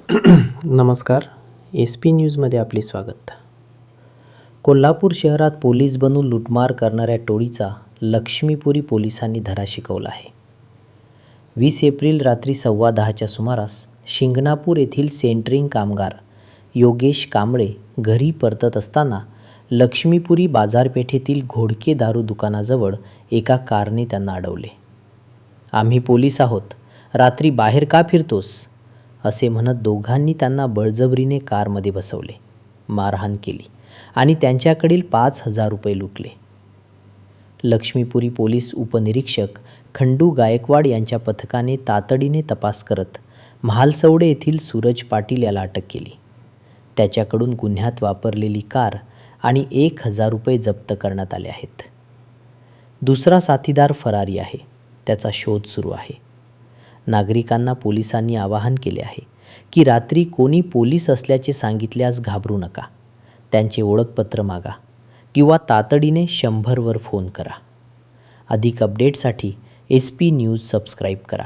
नमस्कार. SP न्यूजमध्ये आपले स्वागत. कोल्हापूर शहरात पोलीस बनून लूटमार करणाऱ्या टोळीचा लक्ष्मीपुरी पोलिसांनी धडा शिकवला आहे. 20 एप्रिल रात्री 10:15च्या सुमारास शिंगणापूर येथील सेंटरिंग कामगार योगेश कांबळे घरी परतत असताना लक्ष्मीपुरी बाजारपेठेतील घोडके दारू दुकानाजवळ एका कारने त्यांना अडवले. "आम्ही पोलीस आहोत, रात्री बाहेर का फिरतोस?" असे म्हणत दोघांनी त्यांना बळजबरीने कारमध्ये बसवले, मारहाण केली आणि त्यांच्याकडील 5,000 रुपये लुटले. लक्ष्मीपुरी पोलीस उपनिरीक्षक खंडू गायकवाड यांच्या पथकाने तातडीने तपास करत महालसवडे येथील सूरज पाटील याला अटक केली. त्याच्याकडून गुन्ह्यात वापरलेली कार आणि 1,000 रुपये जप्त करण्यात आले आहेत. दुसरा साथीदार फरारी आहे. त्याचा शोध सुरू आहे. नागरिकांना पोलिसांनी आवाहन केले आहे की रात्री कोणी पोलीस असल्याचे सांगितल्यास घाबरू नका. त्यांचे ओळखपत्र मागा किंवा तातडीने 100 वर फोन करा. अधिक अपडेटसाठी SP न्यूज सबस्क्राईब करा.